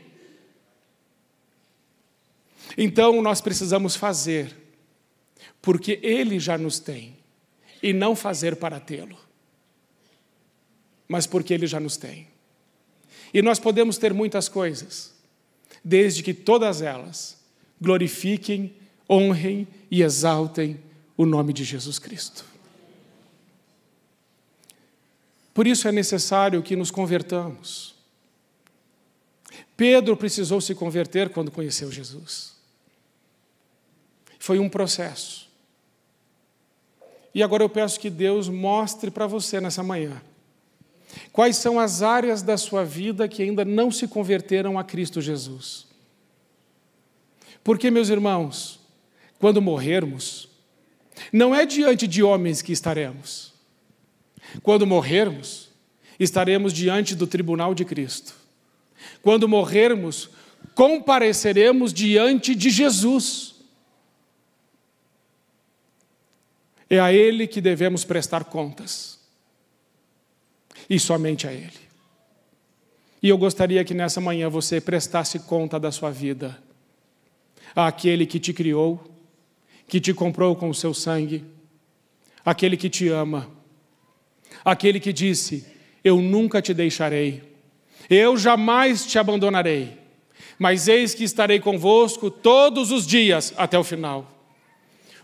Speaker 1: Então nós precisamos fazer, porque Ele já nos tem, e não fazer para tê-lo, mas porque Ele já nos tem. E nós podemos ter muitas coisas, desde que todas elas glorifiquem, honrem e exaltem o nome de Jesus Cristo. Por isso é necessário que nos convertamos. Pedro precisou se converter quando conheceu Jesus. Foi um processo. E agora eu peço que Deus mostre para você nessa manhã quais são as áreas da sua vida que ainda não se converteram a Cristo Jesus. Porque, meus irmãos, quando morrermos, não é diante de homens que estaremos. Quando morrermos, estaremos diante do tribunal de Cristo. Quando morrermos, compareceremos diante de Jesus. É a Ele que devemos prestar contas. E somente a Ele. E eu gostaria que nessa manhã você prestasse conta da sua vida àquele que te criou, que te comprou com o seu sangue, aquele que te ama, aquele que disse: eu nunca te deixarei, eu jamais te abandonarei, mas eis que estarei convosco todos os dias até o final.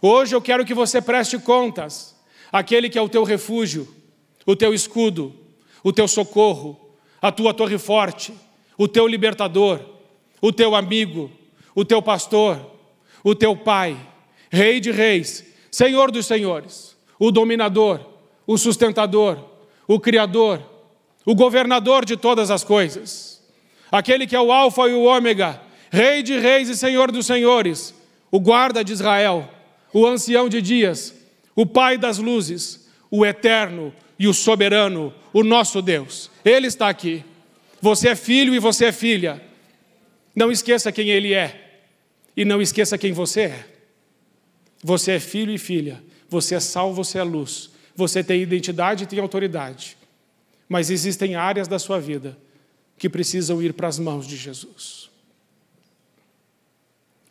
Speaker 1: Hoje eu quero que você preste contas àquele que é o teu refúgio, o teu escudo, o teu socorro, a tua torre forte, o teu libertador, o teu amigo, o teu pastor, o teu pai, Rei de reis, Senhor dos senhores, o dominador, o sustentador, o criador, o governador de todas as coisas, aquele que é o alfa e o ômega, Rei de reis e Senhor dos senhores, o guarda de Israel, o ancião de dias, o Pai das luzes, o eterno e o soberano, o nosso Deus. Ele está aqui. Você é filho e você é filha. Não esqueça quem Ele é e não esqueça quem você é. Você é filho e filha. Você é salvo, você é luz. Você tem identidade e tem autoridade. Mas existem áreas da sua vida que precisam ir para as mãos de Jesus.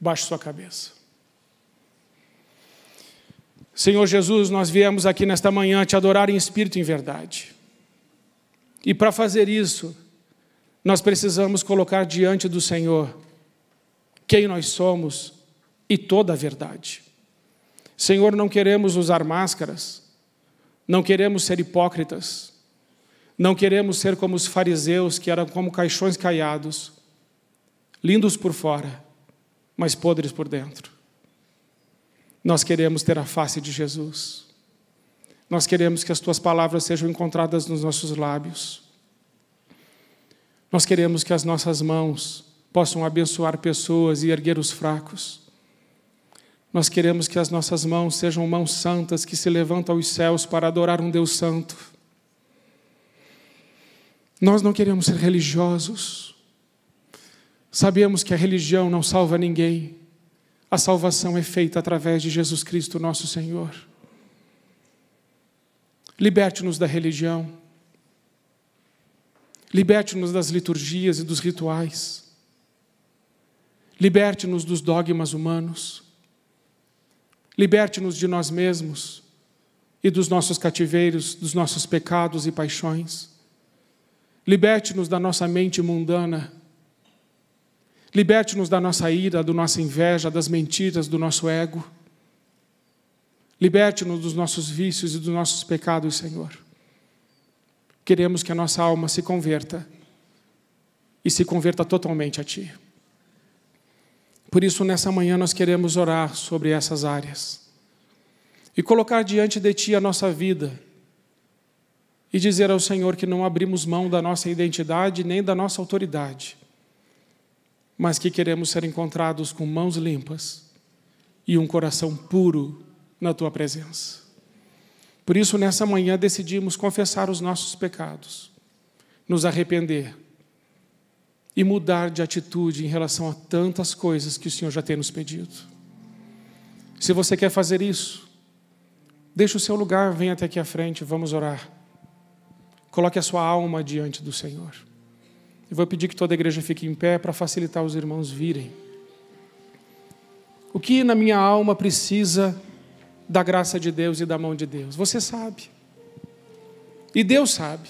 Speaker 1: Baixe sua cabeça. Senhor Jesus, nós viemos aqui nesta manhã te adorar em espírito e em verdade. E para fazer isso, nós precisamos colocar diante do Senhor quem nós somos e toda a verdade. Senhor, não queremos usar máscaras, não queremos ser hipócritas, não queremos ser como os fariseus, que eram como caixões caiados, lindos por fora, mas podres por dentro. Nós queremos ter a face de Jesus. Nós queremos que as tuas palavras sejam encontradas nos nossos lábios. Nós queremos que as nossas mãos possam abençoar pessoas e erguer os fracos. Nós queremos que as nossas mãos sejam mãos santas que se levantam aos céus para adorar um Deus santo. Nós não queremos ser religiosos. Sabemos que a religião não salva ninguém. A salvação é feita através de Jesus Cristo, nosso Senhor. Liberte-nos da religião. Liberte-nos das liturgias e dos rituais. Liberte-nos dos dogmas humanos. Liberte-nos de nós mesmos e dos nossos cativeiros, dos nossos pecados e paixões. Liberte-nos da nossa mente mundana. Liberte-nos da nossa ira, da nossa inveja, das mentiras do nosso ego. Liberte-nos dos nossos vícios e dos nossos pecados, Senhor. Queremos que a nossa alma se converta e se converta totalmente a Ti. Por isso, nessa manhã, nós queremos orar sobre essas áreas e colocar diante de Ti a nossa vida e dizer ao Senhor que não abrimos mão da nossa identidade nem da nossa autoridade, mas que queremos ser encontrados com mãos limpas e um coração puro na Tua presença. Por isso, nessa manhã, decidimos confessar os nossos pecados, nos arrepender e mudar de atitude em relação a tantas coisas que o Senhor já tem nos pedido. Se você quer fazer isso, deixe o seu lugar, venha até aqui à frente, vamos orar. Coloque a sua alma diante do Senhor. Eu vou pedir que toda a igreja fique em pé para facilitar os irmãos virem. O que na minha alma precisa da graça de Deus e da mão de Deus? Você sabe. E Deus sabe.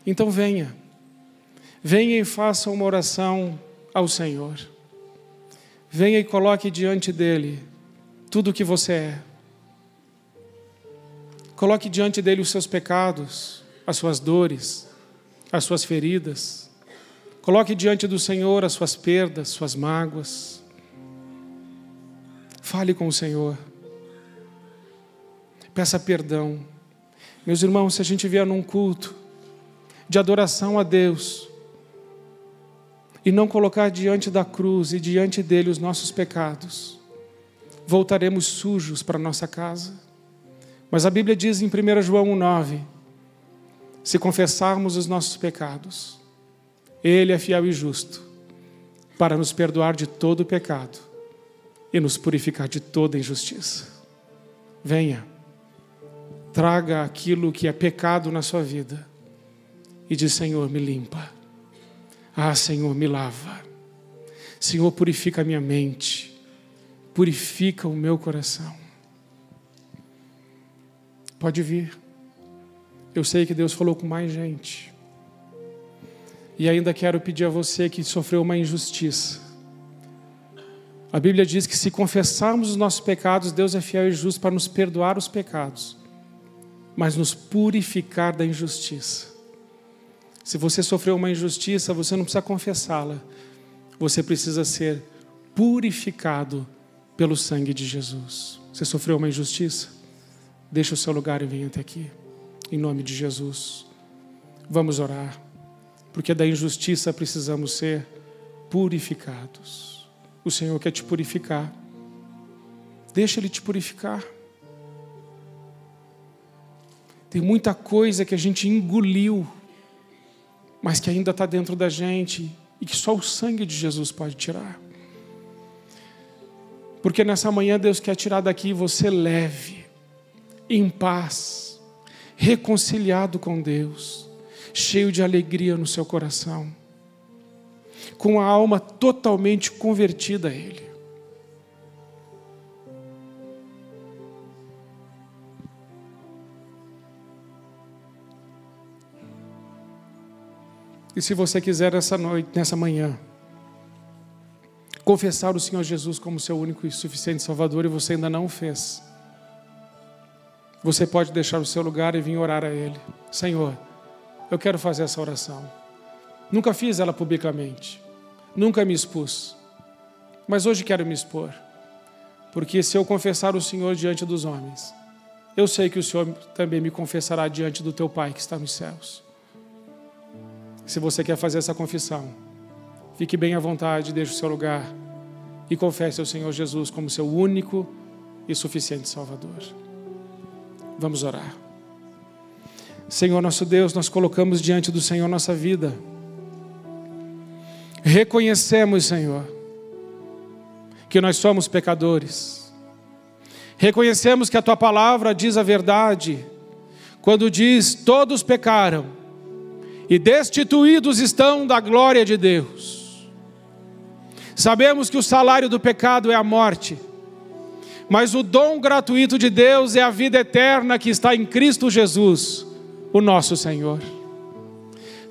Speaker 1: Então venha. Venha e faça uma oração ao Senhor. Venha e coloque diante dEle tudo o que você é. Coloque diante dEle os seus pecados, as suas dores, as suas feridas. Coloque diante do Senhor as suas perdas, suas mágoas. Fale com o Senhor. Peça perdão. Meus irmãos, se a gente vier num culto de adoração a Deus e não colocar diante da cruz e diante dele os nossos pecados, voltaremos sujos para nossa casa. Mas a Bíblia diz em 1 João 1,9, se confessarmos os nossos pecados, Ele é fiel e justo para nos perdoar de todo o pecado e nos purificar de toda injustiça. Venha, traga aquilo que é pecado na sua vida e diz: Senhor, me limpa. Ah, Senhor, me lava. Senhor, purifica a minha mente, purifica o meu coração. Pode vir. Eu sei que Deus falou com mais gente. E ainda quero pedir a você que sofreu uma injustiça. A Bíblia diz que se confessarmos os nossos pecados, Deus é fiel e justo para nos perdoar os pecados, mas nos purificar da injustiça. Se você sofreu uma injustiça, você não precisa confessá-la. Você precisa ser purificado pelo sangue de Jesus. Você sofreu uma injustiça? Deixa o seu lugar e venha até aqui. Em nome de Jesus. Vamos orar. Porque da injustiça precisamos ser purificados. O Senhor quer te purificar. Deixa Ele te purificar. Tem muita coisa que a gente engoliu, mas que ainda está dentro da gente e que só o sangue de Jesus pode tirar. Porque nessa manhã Deus quer tirar daqui você leve, em paz, reconciliado com Deus, cheio de alegria no seu coração, com a alma totalmente convertida a Ele. E se você quiser essa noite, nessa manhã, confessar o Senhor Jesus como seu único e suficiente Salvador e você ainda não o fez, você pode deixar o seu lugar e vir orar a Ele. Senhor, eu quero fazer essa oração. Nunca fiz ela publicamente, nunca me expus, mas hoje quero me expor, porque se eu confessar o Senhor diante dos homens, eu sei que o Senhor também me confessará diante do teu Pai que está nos céus. Se você quer fazer essa confissão, fique bem à vontade, deixe o seu lugar e confesse ao Senhor Jesus como seu único e suficiente Salvador. Vamos orar. Senhor nosso Deus, nós colocamos diante do Senhor nossa vida. Reconhecemos, Senhor, que nós somos pecadores. Reconhecemos que a Tua palavra diz a verdade, quando diz: todos pecaram e destituídos estão da glória de Deus. Sabemos que o salário do pecado é a morte, mas o dom gratuito de Deus é a vida eterna que está em Cristo Jesus, o nosso Senhor.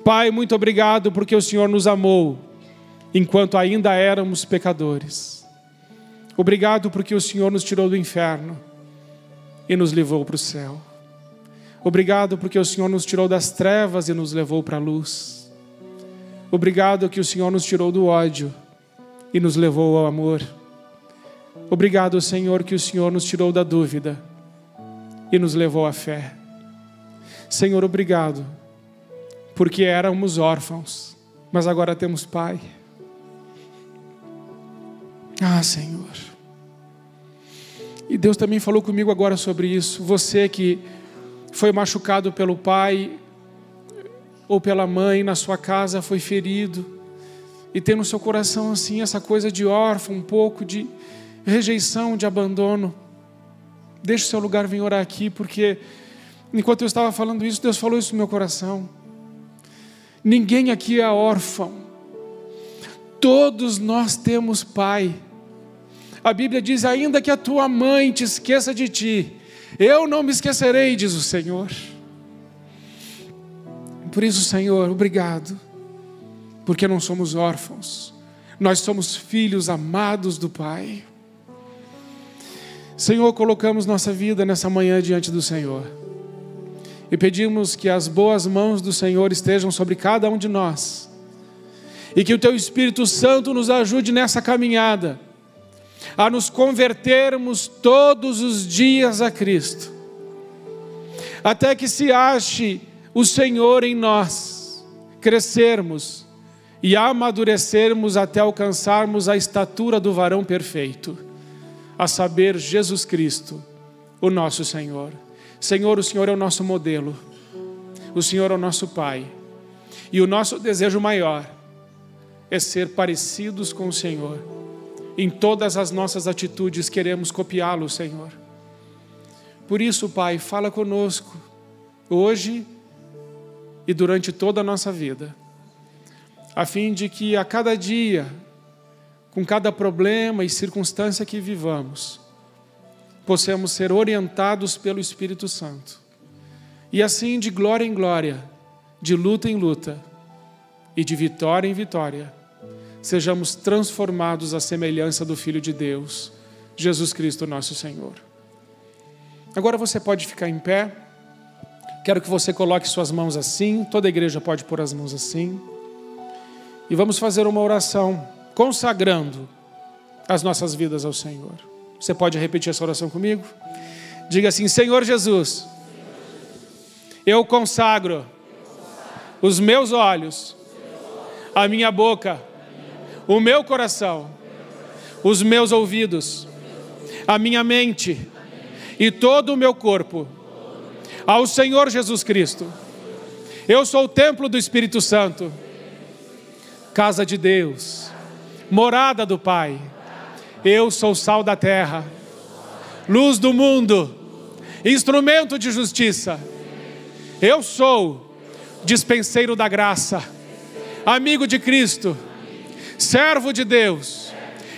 Speaker 1: Pai, muito obrigado porque o Senhor nos amou enquanto ainda éramos pecadores. Obrigado porque o Senhor nos tirou do inferno e nos levou para o céu. Obrigado porque o Senhor nos tirou das trevas e nos levou para a luz. Obrigado que o Senhor nos tirou do ódio e nos levou ao amor. Obrigado, Senhor, que o Senhor nos tirou da dúvida e nos levou à fé. Senhor, obrigado, porque éramos órfãos, mas agora temos Pai. Ah, Senhor. E Deus também falou comigo agora sobre isso. Você que foi machucado pelo pai ou pela mãe na sua casa, foi ferido, e tem no seu coração assim essa coisa de órfão, um pouco de rejeição, de abandono. Deixa o seu lugar, vem orar aqui, porque enquanto eu estava falando isso, Deus falou isso no meu coração. Ninguém aqui é órfão. Todos nós temos pai. A Bíblia diz: ainda que a tua mãe te esqueça de ti, eu não me esquecerei, diz o Senhor. Por isso, Senhor, obrigado, porque não somos órfãos, nós somos filhos amados do Pai. Senhor, colocamos nossa vida nessa manhã diante do Senhor e pedimos que as boas mãos do Senhor estejam sobre cada um de nós e que o Teu Espírito Santo nos ajude nessa caminhada a nos convertermos todos os dias a Cristo, até que se ache o Senhor em nós, crescermos e amadurecermos até alcançarmos a estatura do varão perfeito, a saber, Jesus Cristo, o nosso Senhor. Senhor, o Senhor é o nosso modelo, o Senhor é o nosso Pai, e o nosso desejo maior é ser parecidos com o Senhor. Em todas as nossas atitudes queremos copiá-lo, Senhor. Por isso, Pai, fala conosco hoje e durante toda a nossa vida, a fim de que a cada dia, com cada problema e circunstância que vivamos, possamos ser orientados pelo Espírito Santo. E assim, de glória em glória, de luta em luta e de vitória em vitória, sejamos transformados à semelhança do Filho de Deus, Jesus Cristo nosso Senhor. Agora você pode ficar em pé. Quero que você coloque suas mãos assim. Toda a igreja pode pôr as mãos assim. E vamos fazer uma oração consagrando as nossas vidas ao Senhor. Você pode repetir essa oração comigo? Diga assim: Senhor Jesus, eu consagro os meus olhos, a minha boca, o meu coração, os meus ouvidos, a minha mente e todo o meu corpo ao Senhor Jesus Cristo. Eu sou o templo do Espírito Santo, casa de Deus, morada do Pai. Eu sou sal da terra, luz do mundo, instrumento de justiça. Eu sou dispenseiro da graça, amigo de Cristo, servo de Deus.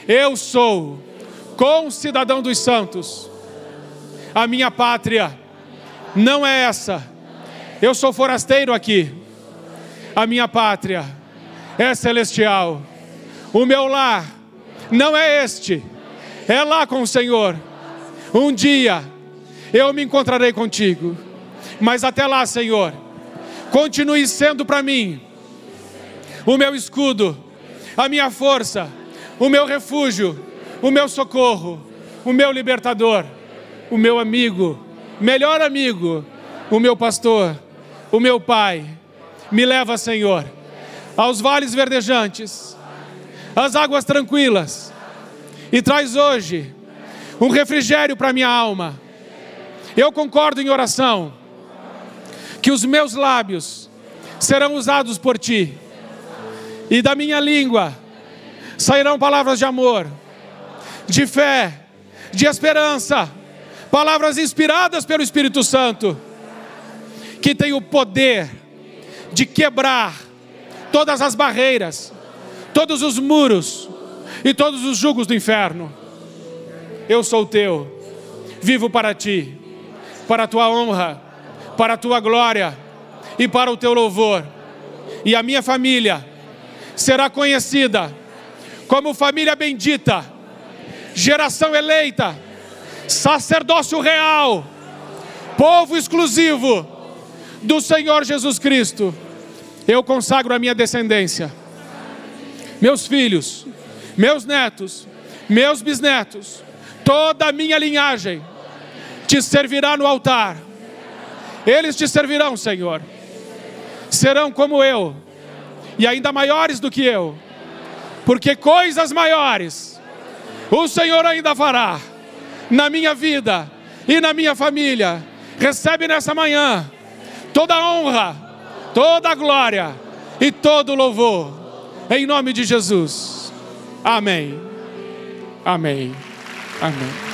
Speaker 1: Eu sou concidadão dos santos. A minha pátria não é essa. Eu sou forasteiro aqui. A minha pátria é celestial. O meu lar não é este, é lá com o Senhor. Um dia eu me encontrarei contigo, mas até lá, Senhor, continue sendo para mim o meu escudo, a minha força, o meu refúgio, o meu socorro, o meu libertador, o meu amigo, melhor amigo, o meu pastor, o meu Pai. Me leva, Senhor, aos vales verdejantes, às águas tranquilas, e traz hoje um refrigério para minha alma. Eu concordo em oração que os meus lábios serão usados por Ti, e da minha língua sairão palavras de amor, de fé, de esperança, palavras inspiradas pelo Espírito Santo, que tem o poder de quebrar todas as barreiras, todos os muros e todos os jugos do inferno. Eu sou Teu, vivo para Ti, para a Tua honra, para a Tua glória e para o Teu louvor. E a minha família será conhecida como família bendita, geração eleita, sacerdócio real, povo exclusivo do Senhor Jesus Cristo. Eu consagro a minha descendência, meus filhos, meus netos, meus bisnetos, toda a minha linhagem te servirá no altar. Eles te servirão, Senhor. Serão como eu, e ainda maiores do que eu, porque coisas maiores o Senhor ainda fará na minha vida e na minha família. Recebe nessa manhã toda a honra, toda a glória e todo o louvor, em nome de Jesus. Amém. Amém. Amém.